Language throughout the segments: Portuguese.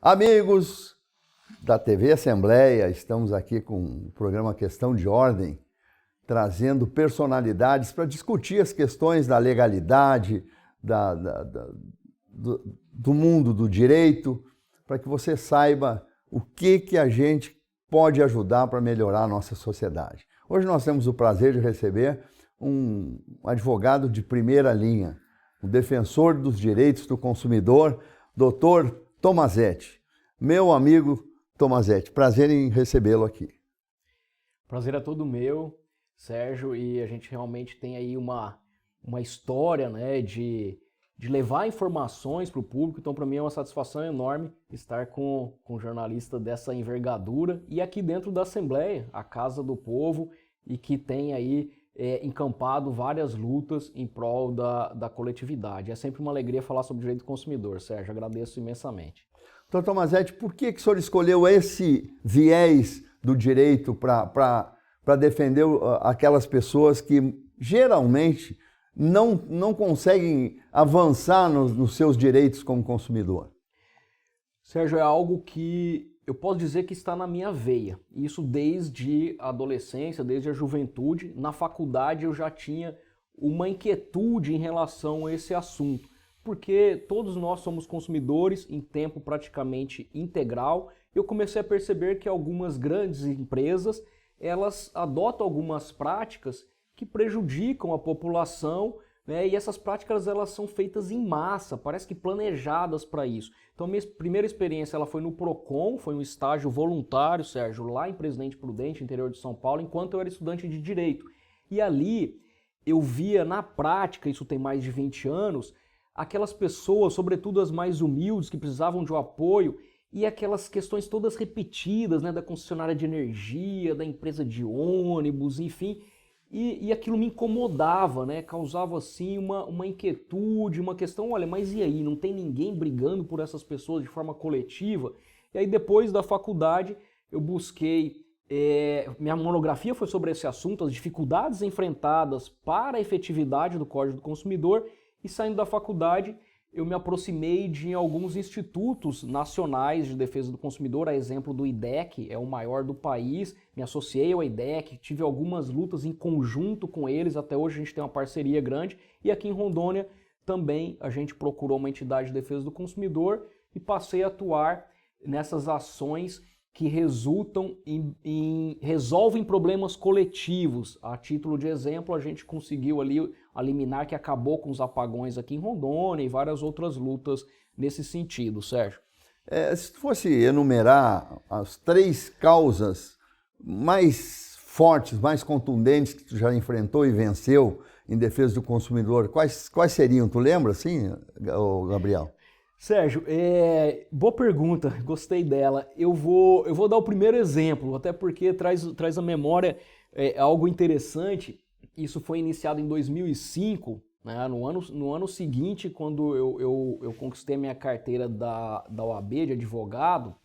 Amigos da TV Assembleia, estamos aqui com o programa Questão de Ordem, trazendo personalidades para discutir as questões da legalidade, do mundo do direito, para que você saiba o que a gente pode ajudar para melhorar a nossa sociedade. Hoje nós temos o prazer de receber um advogado de primeira linha, um defensor dos direitos do consumidor, Dr. Tomazetti. Meu amigo Tomazetti, prazer em recebê-lo aqui. Prazer é todo meu, Sérgio, e a gente realmente tem aí uma história, né, de levar informações para o público, então para mim é uma satisfação enorme estar com um jornalista dessa envergadura e aqui dentro da Assembleia, a Casa do Povo, e que tem aí encampado várias lutas em prol da coletividade. É sempre uma alegria falar sobre direito do consumidor, Sérgio, agradeço imensamente. Doutor Tomazetti, por que o senhor escolheu esse viés do direito para defender aquelas pessoas que geralmente não conseguem avançar nos seus direitos como consumidor? Sérgio, é algo que eu posso dizer que está na minha veia. Isso desde a adolescência, desde a juventude. Na faculdade eu já tinha uma inquietude em relação a esse assunto, porque todos nós somos consumidores em tempo praticamente integral. Eu comecei a perceber que algumas grandes empresas, elas adotam algumas práticas que prejudicam a população, né? E essas práticas elas são feitas em massa, parece que planejadas para isso. Então minha primeira experiência ela foi no Procon, foi um estágio voluntário, Sérgio, lá em Presidente Prudente, interior de São Paulo, enquanto eu era estudante de Direito. E ali eu via na prática, isso tem mais de 20 anos, aquelas pessoas, sobretudo as mais humildes, que precisavam de um apoio, e aquelas questões todas repetidas, né, da concessionária de energia, da empresa de ônibus, enfim, e aquilo me incomodava, né, causava assim uma inquietude, uma questão, olha, mas e aí, não tem ninguém brigando por essas pessoas de forma coletiva? E aí depois da faculdade eu busquei, minha monografia foi sobre esse assunto, as dificuldades enfrentadas para a efetividade do Código do Consumidor. E saindo da faculdade, eu me aproximei de alguns institutos nacionais de defesa do consumidor, a exemplo do IDEC, é o maior do país, me associei ao IDEC, tive algumas lutas em conjunto com eles, até hoje a gente tem uma parceria grande, e aqui em Rondônia também a gente procurou uma entidade de defesa do consumidor e passei a atuar nessas ações que resolvem problemas coletivos. A título de exemplo, a gente conseguiu ali a liminar que acabou com os apagões aqui em Rondônia e várias outras lutas nesse sentido, Sérgio. Se fosse enumerar as 3 causas mais fortes, mais contundentes que tu já enfrentou e venceu em defesa do consumidor, quais seriam? Tu lembra, assim, Gabriel? Sérgio, boa pergunta, gostei dela. Eu vou dar o primeiro exemplo, até porque traz à memória algo interessante. Isso foi iniciado em 2005, né, no ano seguinte, quando eu conquistei a minha carteira da OAB de advogado.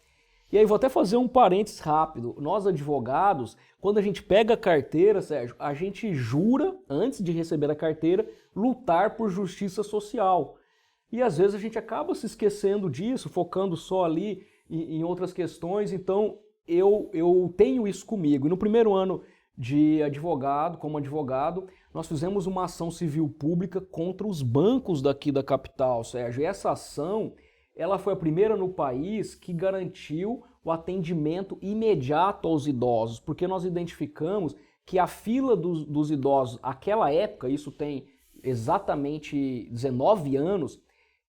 E aí vou até fazer um parênteses rápido. Nós advogados, quando a gente pega a carteira, Sérgio, a gente jura, antes de receber a carteira, lutar por justiça social. E às vezes a gente acaba se esquecendo disso, focando só ali em outras questões. Então eu tenho isso comigo. E no primeiro ano de advogado, como advogado, nós fizemos uma ação civil pública contra os bancos daqui da capital, Sérgio. E essa ação, ela foi a primeira no país que garantiu o atendimento imediato aos idosos, porque nós identificamos que a fila dos idosos, naquela época, isso tem exatamente 19 anos,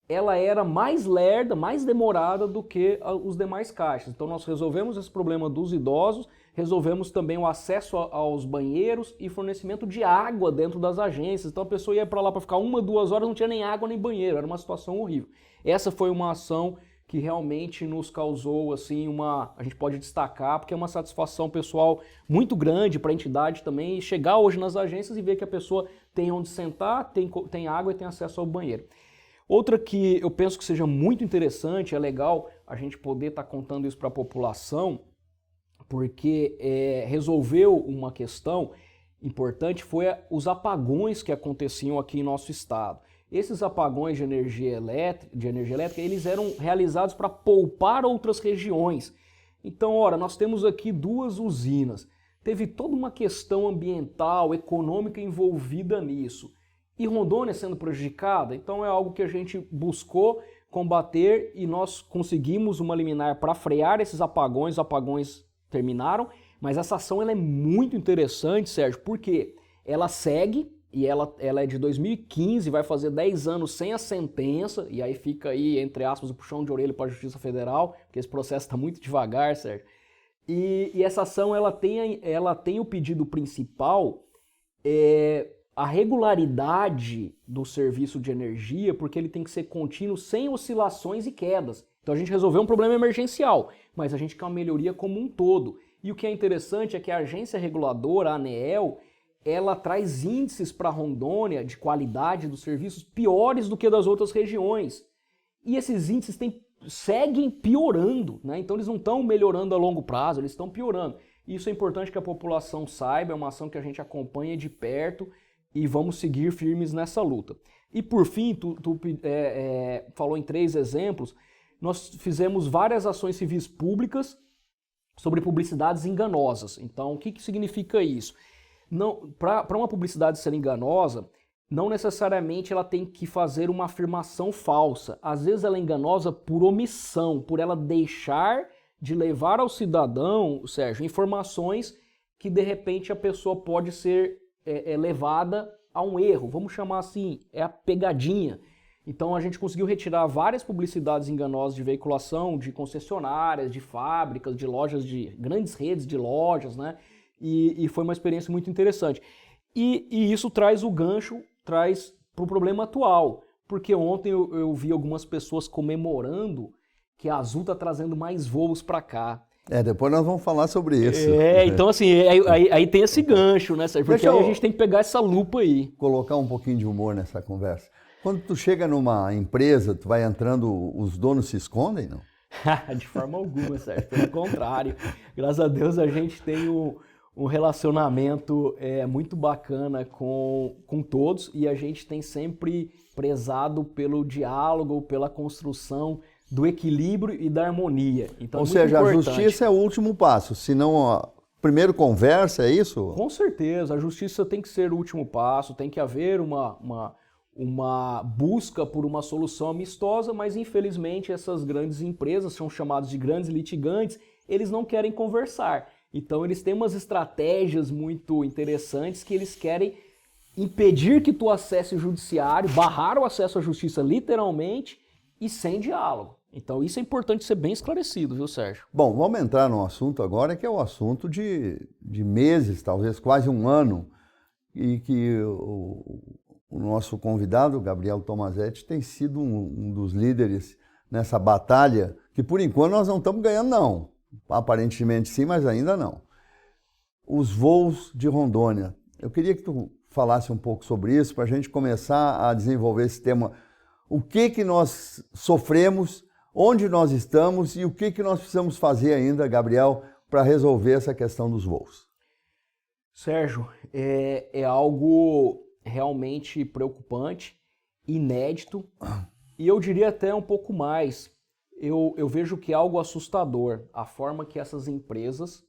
ela era mais lerda, mais demorada do que os demais caixas. Então nós resolvemos esse problema dos idosos, resolvemos também o acesso aos banheiros e fornecimento de água dentro das agências. Então a pessoa ia para lá para ficar 1, 2 horas, não tinha nem água nem banheiro, era uma situação horrível. Essa foi uma ação que realmente nos causou, assim, a gente pode destacar, porque é uma satisfação pessoal muito grande para a entidade também, chegar hoje nas agências e ver que a pessoa tem onde sentar, tem água e tem acesso ao banheiro. Outra que eu penso que seja muito interessante, é legal a gente poder estar contando isso para a população, porque resolveu uma questão importante, foi os apagões que aconteciam aqui em nosso estado. esses apagões de energia elétrica, eles eram realizados para poupar outras regiões. Então, ora, nós temos aqui 2 usinas. Teve toda uma questão ambiental, econômica envolvida nisso. E Rondônia sendo prejudicada, então é algo que a gente buscou combater e nós conseguimos uma liminar para frear esses apagões. Os apagões terminaram, mas essa ação ela é muito interessante, Sérgio, porque ela segue e ela é de 2015, vai fazer 10 anos sem a sentença, e aí fica aí, entre aspas, o puxão de orelha para a Justiça Federal, porque esse processo está muito devagar, Sérgio. E essa ação ela tem o pedido principal, a regularidade do serviço de energia, porque ele tem que ser contínuo, sem oscilações e quedas. Então a gente resolveu um problema emergencial, mas a gente quer uma melhoria como um todo. E o que é interessante é que a agência reguladora, a ANEEL, ela traz índices para Rondônia de qualidade dos serviços piores do que das outras regiões. E esses índices seguem piorando, né? Então eles não estão melhorando a longo prazo, eles estão piorando. Isso é importante que a população saiba, é uma ação que a gente acompanha de perto e vamos seguir firmes nessa luta. E por fim, tu falou em 3 exemplos, nós fizemos várias ações civis públicas sobre publicidades enganosas. Então o que significa isso? Para uma publicidade ser enganosa, não necessariamente ela tem que fazer uma afirmação falsa. Às vezes ela é enganosa por omissão, por ela deixar de levar ao cidadão, Sérgio, informações que de repente a pessoa pode ser levada a um erro. Vamos chamar assim, é a pegadinha. Então a gente conseguiu retirar várias publicidades enganosas de veiculação, de concessionárias, de fábricas, de lojas, de grandes redes de lojas, né? E foi uma experiência muito interessante. E isso traz o gancho, traz para o problema atual. Porque ontem eu vi algumas pessoas comemorando que a Azul está trazendo mais voos para cá. Depois nós vamos falar sobre isso. Então assim, aí tem esse gancho, né, Sérgio? Porque aí a gente tem que pegar essa lupa aí. Colocar um pouquinho de humor nessa conversa. Quando tu chega numa empresa, tu vai entrando, os donos se escondem, não? De forma alguma, Sérgio. Pelo contrário. Graças a Deus a gente tem um relacionamento muito bacana com todos e a gente tem sempre prezado pelo diálogo, pela construção do equilíbrio e da harmonia. Então, ou seja, a justiça é o último passo, senão primeiro conversa, é isso? Com certeza, a justiça tem que ser o último passo, tem que haver uma busca por uma solução amistosa, mas infelizmente essas grandes empresas, são chamadas de grandes litigantes, eles não querem conversar. Então eles têm umas estratégias muito interessantes que eles querem impedir que tu acesse o judiciário, barrar o acesso à justiça literalmente e sem diálogo. Então isso é importante ser bem esclarecido, viu, Sérgio? Bom, vamos entrar num assunto agora que é o assunto de meses, talvez quase um ano, e que o nosso convidado, Gabriel Tomazetti, tem sido um dos líderes nessa batalha, que por enquanto nós não estamos ganhando não. Aparentemente sim, mas ainda não. Os voos de Rondônia. Eu queria que tu falasse um pouco sobre isso, para a gente começar a desenvolver esse tema. O que nós sofremos, onde nós estamos e o que nós precisamos fazer ainda, Gabriel, para resolver essa questão dos voos. Sérgio, é algo realmente preocupante, inédito, e eu diria até um pouco mais. Eu vejo que é algo assustador a forma que essas empresas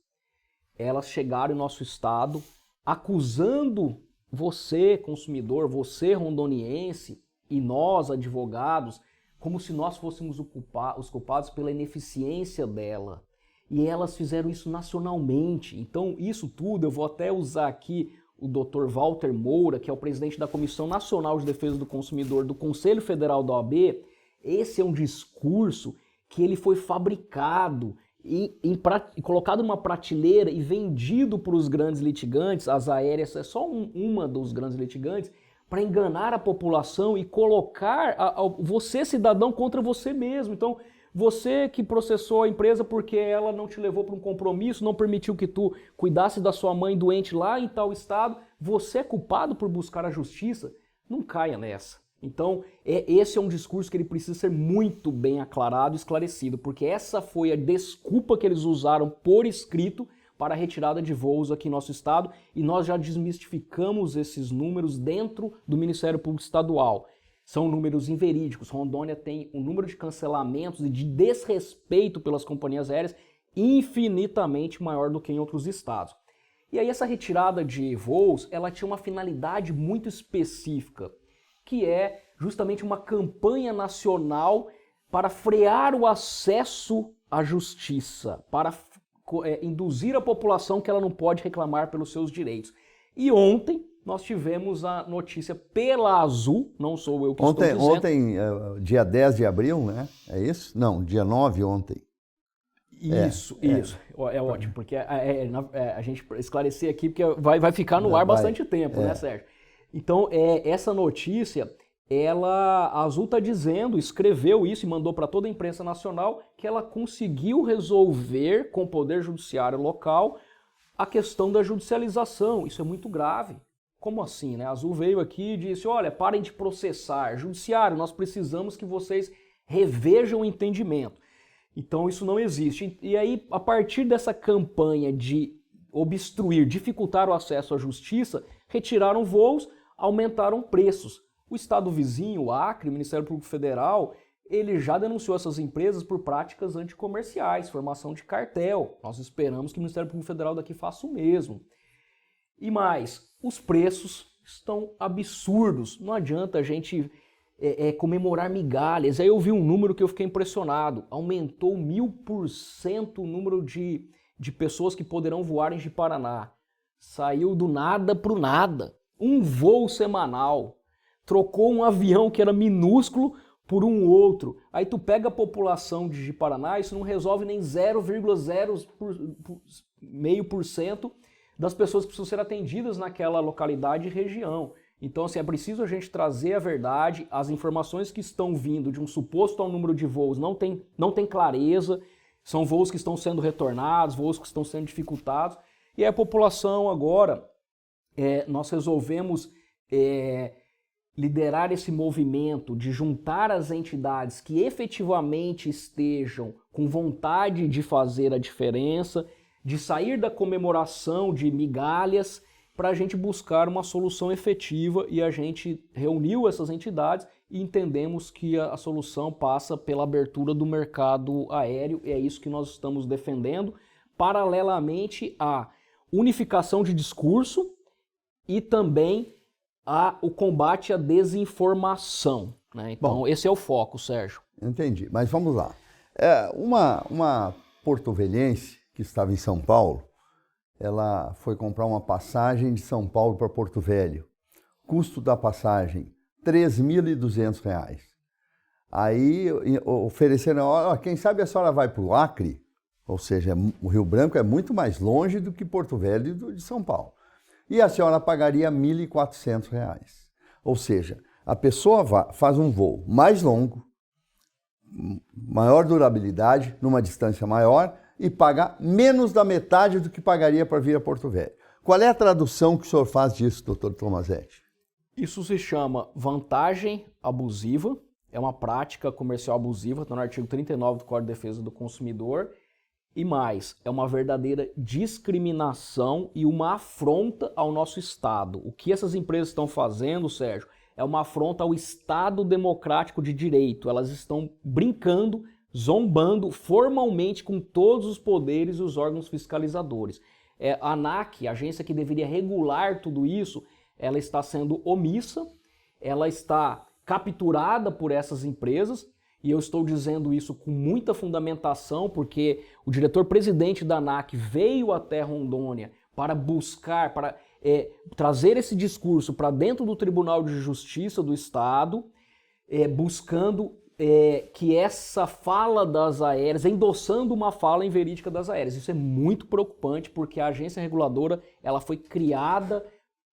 elas chegaram em nosso estado acusando você, consumidor, você, rondoniense, e nós, advogados, como se nós fôssemos os culpados pela ineficiência dela. E elas fizeram isso nacionalmente. Então, isso tudo, eu vou até usar aqui o Dr. Walter Moura, que é o presidente da Comissão Nacional de Defesa do Consumidor do Conselho Federal da OAB. Esse é um discurso que ele foi fabricado e colocado numa prateleira e vendido para os grandes litigantes. As aéreas é só uma dos grandes litigantes, para enganar a população e colocar você, cidadão, contra você mesmo. Então, você que processou a empresa porque ela não te levou para um compromisso, não permitiu que tu cuidasse da sua mãe doente lá em tal estado, você é culpado por buscar a justiça. Não caia nessa. Então, esse é um discurso que ele precisa ser muito bem aclarado e esclarecido, porque essa foi a desculpa que eles usaram por escrito para a retirada de voos aqui em nosso estado, e nós já desmistificamos esses números dentro do Ministério Público Estadual. São números inverídicos. Rondônia tem um número de cancelamentos e de desrespeito pelas companhias aéreas infinitamente maior do que em outros estados. E aí essa retirada de voos, ela tinha uma finalidade muito específica, que é justamente uma campanha nacional para frear o acesso à justiça, para induzir a população que ela não pode reclamar pelos seus direitos. E ontem nós tivemos a notícia pela Azul, não sou eu que estou dizendo. Ontem, dia 10 de abril, né? É isso? Não, dia 9 ontem. Isso. É ótimo, porque a gente esclarecer aqui, porque vai ficar no ar bastante tempo, né, Sérgio? Então, essa notícia, a Azul está dizendo, escreveu isso e mandou para toda a imprensa nacional, que ela conseguiu resolver com o Poder Judiciário local a questão da judicialização. Isso é muito grave. Como assim, né? A Azul veio aqui e disse, olha, parem de processar. Judiciário, nós precisamos que vocês revejam o entendimento. Então isso não existe. E aí, a partir dessa campanha de obstruir, dificultar o acesso à justiça, retiraram voos, aumentaram preços. O estado vizinho, o Acre, o Ministério Público Federal, ele já denunciou essas empresas por práticas anticomerciais, formação de cartel. Nós esperamos que o Ministério Público Federal daqui faça o mesmo. E mais, os preços estão absurdos. Não adianta a gente comemorar migalhas. Aí eu vi um número que eu fiquei impressionado. Aumentou 1000% o número de pessoas que poderão voar em Ji-Paraná. Saiu do nada pro nada. Um voo semanal. Trocou um avião que era minúsculo por um outro. Aí tu pega a população de Ji-Paraná, isso não resolve nem 0,05% das pessoas que precisam ser atendidas naquela localidade e região. Então, assim, é preciso a gente trazer a verdade, as informações que estão vindo de um suposto número de voos não tem clareza, são voos que estão sendo retornados, voos que estão sendo dificultados, e a população agora, nós resolvemos liderar esse movimento de juntar as entidades que efetivamente estejam com vontade de fazer a diferença, de sair da comemoração de migalhas para a gente buscar uma solução efetiva, e a gente reuniu essas entidades e entendemos que a solução passa pela abertura do mercado aéreo, e é isso que nós estamos defendendo, paralelamente à unificação de discurso e também o combate à desinformação, né? Então, bom, esse é o foco, Sérgio. Entendi, mas vamos lá. Uma porto-velhense que estava em São Paulo, ela foi comprar uma passagem de São Paulo para Porto Velho. Custo da passagem, R$ 3.200. Aí ofereceram, quem sabe a senhora vai para o Acre, ou seja, o Rio Branco é muito mais longe do que Porto Velho de São Paulo. E a senhora pagaria R$ 1.400. Ou seja, a pessoa faz um voo mais longo, maior durabilidade, numa distância maior, e paga menos da metade do que pagaria para vir a Porto Velho. Qual é a tradução que o senhor faz disso, doutor Tomazetti? Isso se chama vantagem abusiva, é uma prática comercial abusiva, está no artigo 39 do Código de Defesa do Consumidor, e mais, é uma verdadeira discriminação e uma afronta ao nosso Estado. O que essas empresas estão fazendo, Sérgio, é uma afronta ao Estado democrático de direito. Elas estão brincando, zombando formalmente com todos os poderes e os órgãos fiscalizadores. A ANAC, a agência que deveria regular tudo isso, ela está sendo omissa, ela está capturada por essas empresas, e eu estou dizendo isso com muita fundamentação, porque o diretor-presidente da ANAC veio até Rondônia para buscar, para trazer esse discurso para dentro do Tribunal de Justiça do Estado, buscando que essa fala das aéreas, endossando uma fala inverídica das aéreas. Isso é muito preocupante, porque a agência reguladora ela foi criada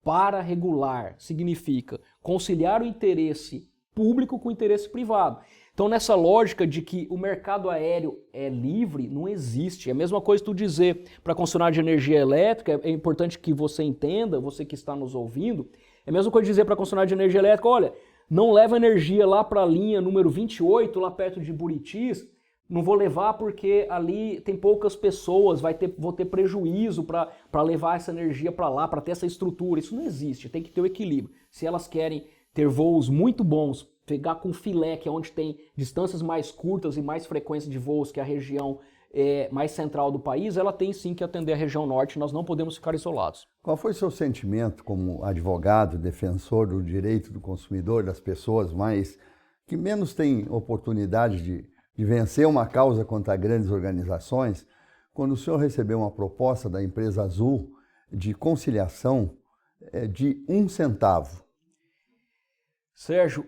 para regular, significa conciliar o interesse público com o interesse privado. Então, nessa lógica de que o mercado aéreo é livre, não existe. É a mesma coisa tu dizer para a concessionária de energia elétrica, é importante que você entenda, você que está nos ouvindo, é a mesma coisa dizer para a concessionária de energia elétrica, olha, não leva energia lá para a linha número 28, lá perto de Buritis, não vou levar porque ali tem poucas pessoas, vou ter prejuízo para levar essa energia para lá, para ter essa estrutura. Isso não existe, tem que ter o equilíbrio. Se elas querem ter voos muito bons, pegar com filé, que é onde tem distâncias mais curtas e mais frequência de voos, que é a região mais central do país, ela tem sim que atender a região norte, nós não podemos ficar isolados. Qual foi o seu sentimento como advogado, defensor do direito do consumidor, das pessoas que menos têm oportunidade de vencer uma causa contra grandes organizações, quando o senhor recebeu uma proposta da empresa Azul de conciliação de 1 centavo? Sérgio,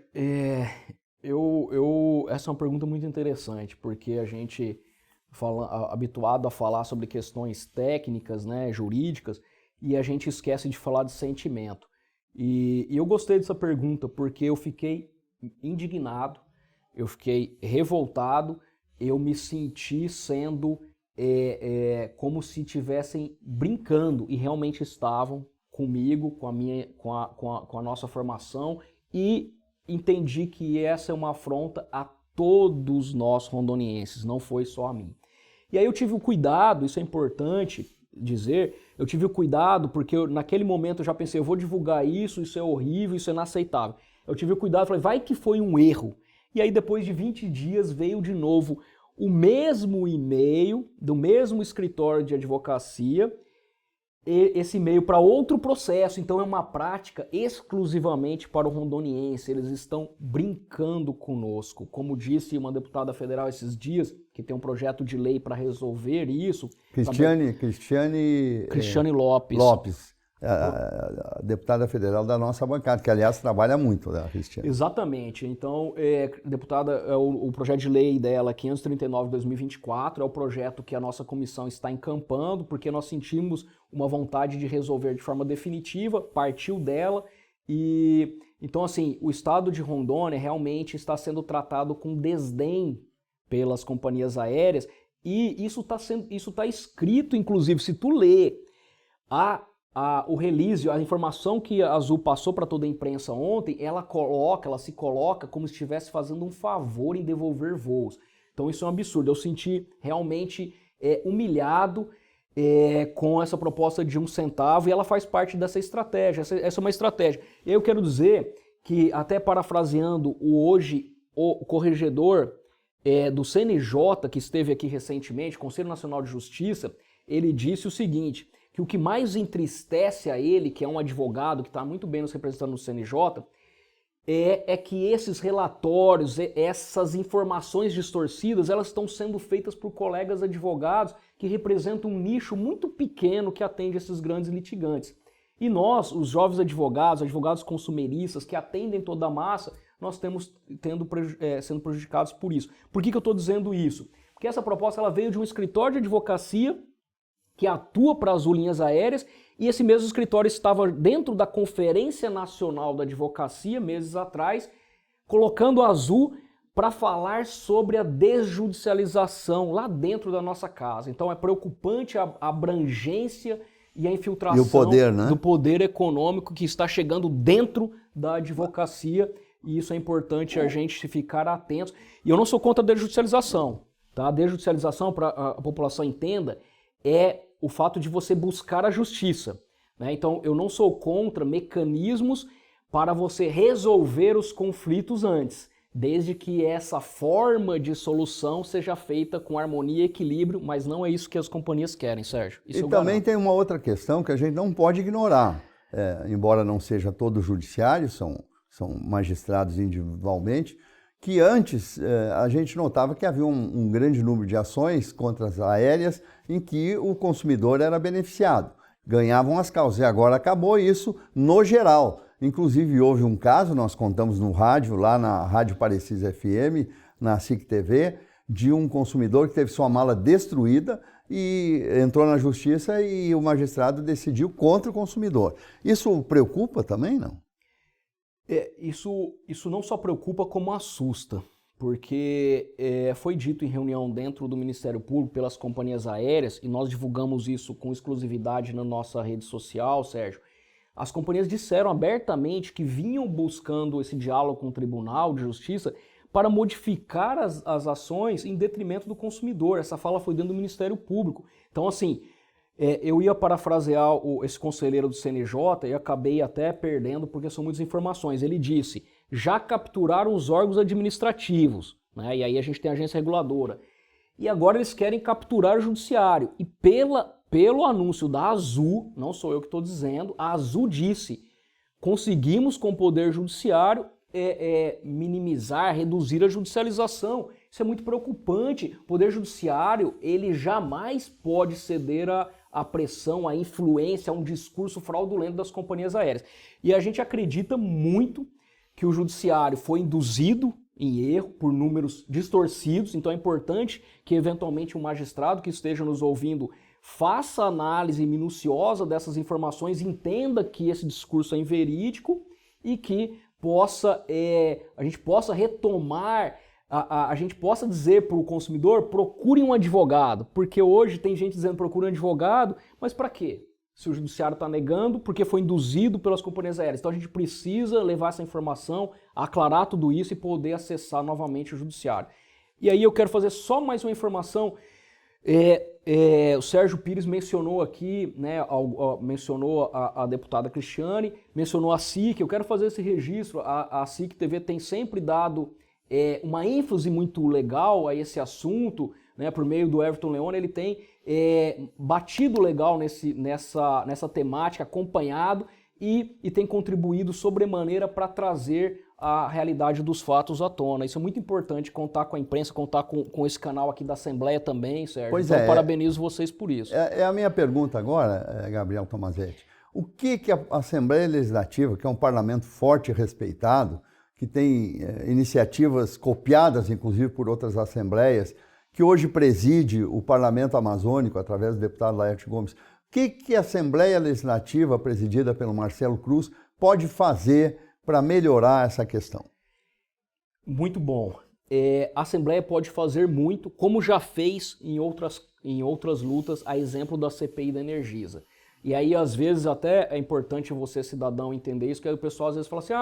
essa é uma pergunta muito interessante, porque a gente habituado a falar sobre questões técnicas, né, jurídicas, e a gente esquece de falar de sentimento. E eu gostei dessa pergunta porque eu fiquei indignado, eu fiquei revoltado, eu me senti sendo como se estivessem brincando, e realmente estavam comigo, com a nossa formação, e entendi que essa é uma afronta a todos nós rondonienses, não foi só a mim. E aí eu tive o cuidado, isso é importante dizer, eu tive o cuidado porque naquele momento eu já pensei, eu vou divulgar isso é horrível, isso é inaceitável. Eu tive o cuidado, falei, vai que foi um erro. E aí depois de 20 dias veio de novo o mesmo e-mail do mesmo escritório de advocacia, esse e-mail para outro processo, então é uma prática exclusivamente para o rondoniense, eles estão brincando conosco. Como disse uma deputada federal esses dias, que tem um projeto de lei para resolver isso. Cristiane Lopes. A deputada federal da nossa bancada, que aliás trabalha muito, né, Cristiane? Exatamente. Então, deputada, o projeto de lei dela, 539 de 2024, é o projeto que a nossa comissão está encampando, porque nós sentimos uma vontade de resolver de forma definitiva, partiu dela, e então, assim, o estado de Rondônia realmente está sendo tratado com desdém pelas companhias aéreas, e isso está escrito, inclusive, se tu lê o release, a informação que a Azul passou para toda a imprensa ontem, ela se coloca como se estivesse fazendo um favor em devolver voos. Então isso é um absurdo. Eu senti realmente humilhado com essa proposta de 1 centavo, e ela faz parte dessa estratégia. Essa é uma estratégia. Eu quero dizer que, até parafraseando o corregedor do CNJ, que esteve aqui recentemente, Conselho Nacional de Justiça, ele disse o seguinte, que o que mais entristece a ele, que é um advogado que está muito bem nos representando no CNJ, é que esses relatórios, essas informações distorcidas, elas estão sendo feitas por colegas advogados que representam um nicho muito pequeno que atende esses grandes litigantes. E nós, os jovens advogados consumeristas, que atendem toda a massa, nós sendo prejudicados por isso. Por que eu estou dizendo isso? Porque essa proposta ela veio de um escritório de advocacia que atua para as linhas aéreas, e esse mesmo escritório estava dentro da Conferência Nacional da Advocacia, meses atrás, colocando a Azul para falar sobre a desjudicialização lá dentro da nossa casa. Então é preocupante a abrangência e a infiltração do poder econômico que está chegando dentro da advocacia, e isso é importante a gente ficar atentos. E eu não sou contra a desjudicialização, tá? A desjudicialização, para a população entenda, é o fato de você buscar a justiça, né? Então, eu não sou contra mecanismos para você resolver os conflitos antes, desde que essa forma de solução seja feita com harmonia e equilíbrio, mas não é isso que as companhias querem, Sérgio. E também tem uma outra questão que a gente não pode ignorar, embora não seja todo o judiciário, são magistrados individualmente, que antes a gente notava que havia um grande número de ações contra as aéreas em que o consumidor era beneficiado, ganhavam as causas, e agora acabou isso no geral. Inclusive houve um caso, nós contamos no rádio, lá na Rádio Parecis FM, na SIC TV, de um consumidor que teve sua mala destruída e entrou na justiça e o magistrado decidiu contra o consumidor. Isso preocupa também, não? Isso não só preocupa, como assusta, porque foi dito em reunião dentro do Ministério Público pelas companhias aéreas, e nós divulgamos isso com exclusividade na nossa rede social, Sérgio. As companhias disseram abertamente que vinham buscando esse diálogo com o Tribunal de Justiça para modificar as ações em detrimento do consumidor. Essa fala foi dentro do Ministério Público. Então, assim, eu ia parafrasear esse conselheiro do CNJ e acabei até perdendo porque são muitas informações. Ele disse, já capturaram os órgãos administrativos, né? E aí a gente tem a agência reguladora. E agora eles querem capturar o judiciário. E pelo anúncio da Azul, não sou eu que estou dizendo, a Azul disse, conseguimos com o Poder Judiciário minimizar, reduzir a judicialização. Isso é muito preocupante. O Poder Judiciário, ele jamais pode ceder à pressão, à influência, a um discurso fraudulento das companhias aéreas. E a gente acredita muito que o Judiciário foi induzido em erro por números distorcidos, então é importante que eventualmente um magistrado que esteja nos ouvindo faça análise minuciosa dessas informações, entenda que esse discurso é inverídico e que a gente possa retomar, a gente possa dizer para o consumidor, procure um advogado, porque hoje tem gente dizendo procure um advogado, mas para quê? Se o judiciário está negando, porque foi induzido pelas companhias aéreas. Então a gente precisa levar essa informação, aclarar tudo isso e poder acessar novamente o judiciário. E aí eu quero fazer só mais uma informação. O Sérgio Pires mencionou aqui, né, mencionou a deputada Cristiane, mencionou a SIC. Eu quero fazer esse registro. A SIC TV tem sempre dado uma ênfase muito legal a esse assunto, né, por meio do Everton Leone. Ele tem batido legal nessa temática, acompanhado e tem contribuído sobremaneira para trazer a realidade dos fatos à tona. Isso é muito importante, contar com a imprensa, contar com esse canal aqui da Assembleia também, Sérgio. Pois então, parabenizo vocês por isso. É a minha pergunta agora, Gabriel Tomazetti. O que a Assembleia Legislativa, que é um parlamento forte e respeitado, que tem iniciativas copiadas, inclusive, por outras assembleias, que hoje preside o Parlamento Amazônico, através do deputado Laerte Gomes, o que a Assembleia Legislativa, presidida pelo Marcelo Cruz, pode fazer para melhorar essa questão? Muito bom. A Assembleia pode fazer muito, como já fez em outras lutas, a exemplo da CPI da Energisa. E aí, às vezes, até é importante você, cidadão, entender isso, que aí o pessoal às vezes fala assim,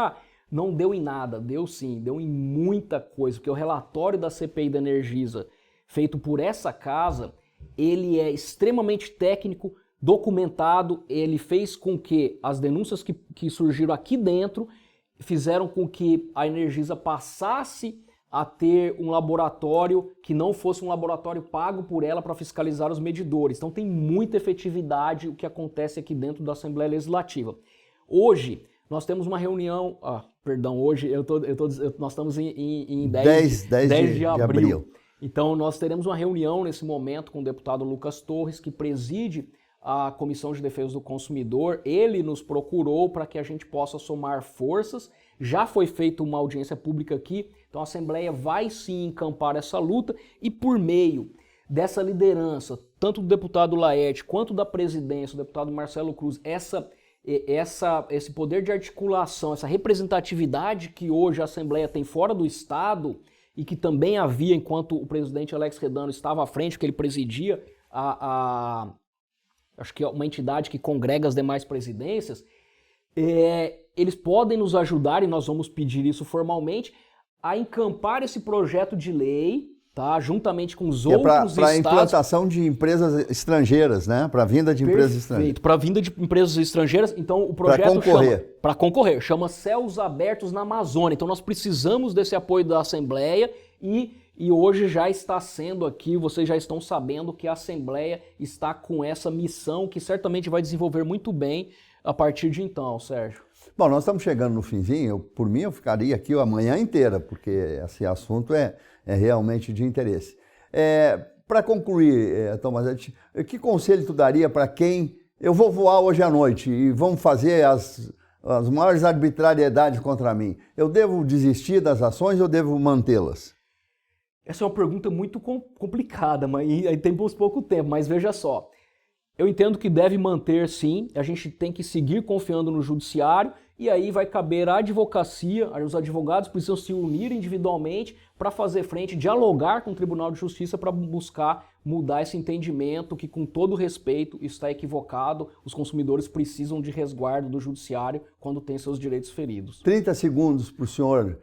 não deu em nada. Deu sim, deu em muita coisa, porque o relatório da CPI da Energisa, feito por essa casa, ele é extremamente técnico, documentado, ele fez com que as denúncias que surgiram aqui dentro fizeram com que a Energisa passasse a ter um laboratório que não fosse um laboratório pago por ela para fiscalizar os medidores. Então tem muita efetividade o que acontece aqui dentro da Assembleia Legislativa. Hoje, nós temos uma reunião... hoje nós estamos em 10 de abril. Então, nós teremos uma reunião nesse momento com o deputado Lucas Torres, que preside a Comissão de Defesa do Consumidor. Ele nos procurou para que a gente possa somar forças. Já foi feita uma audiência pública aqui, então a Assembleia vai sim encampar essa luta e por meio dessa liderança, tanto do deputado Laerte quanto da presidência, do deputado Marcelo Cruz, esse poder de articulação, essa representatividade que hoje a Assembleia tem fora do Estado, e que também havia enquanto o presidente Alex Redano estava à frente, que ele presidia acho que é uma entidade que congrega as demais presidências, eles podem nos ajudar, e nós vamos pedir isso formalmente, a encampar esse projeto de lei, tá, juntamente com os outros estados. Para a implantação de empresas estrangeiras, né? Para a vinda de empresas estrangeiras. Perfeito, para a vinda de empresas estrangeiras. Então o projeto chama Céus Abertos na Amazônia. Então nós precisamos desse apoio da Assembleia e hoje já está sendo aqui, vocês já estão sabendo que a Assembleia está com essa missão que certamente vai desenvolver muito bem a partir de então, Sérgio. Bom, nós estamos chegando no finzinho. Por mim, eu ficaria aqui a manhã inteira, porque esse assunto é realmente de interesse. Para concluir, Tomazetti, que conselho tu daria para quem... Eu vou voar hoje à noite e vão fazer as maiores arbitrariedades contra mim. Eu devo desistir das ações ou devo mantê-las? Essa é uma pergunta muito complicada, mas aí temos pouco tempo, mas veja só. Eu entendo que deve manter sim, a gente tem que seguir confiando no judiciário e aí vai caber à advocacia, os advogados precisam se unir individualmente para fazer frente, dialogar com o Tribunal de Justiça para buscar mudar esse entendimento que, com todo respeito, está equivocado. Os consumidores precisam de resguardo do judiciário quando têm seus direitos feridos. 30 segundos para o senhor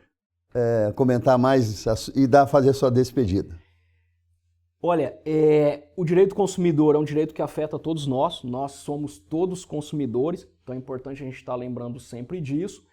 comentar mais e fazer sua despedida. Olha, o direito do consumidor é um direito que afeta todos nós somos todos consumidores, então é importante a gente estar lembrando sempre disso.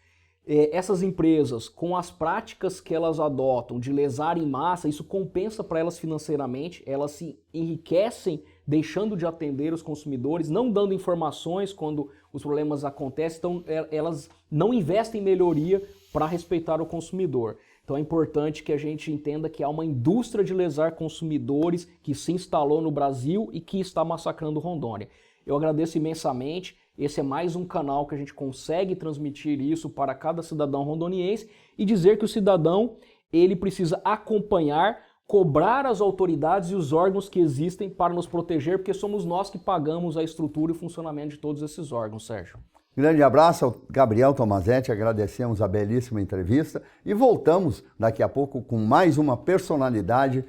essas empresas, com as práticas que elas adotam de lesar em massa, isso compensa para elas financeiramente, elas se enriquecem deixando de atender os consumidores, não dando informações quando os problemas acontecem, então elas não investem em melhoria para respeitar o consumidor. Então é importante que a gente entenda que há uma indústria de lesar consumidores que se instalou no Brasil e que está massacrando Rondônia. Eu agradeço imensamente. Esse é mais um canal que a gente consegue transmitir isso para cada cidadão rondoniense e dizer que o cidadão ele precisa acompanhar, cobrar as autoridades e os órgãos que existem para nos proteger, porque somos nós que pagamos a estrutura e o funcionamento de todos esses órgãos, Sérgio. Grande abraço ao Gabriel Tomazetti, agradecemos a belíssima entrevista e voltamos daqui a pouco com mais uma personalidade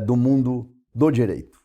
do mundo do direito.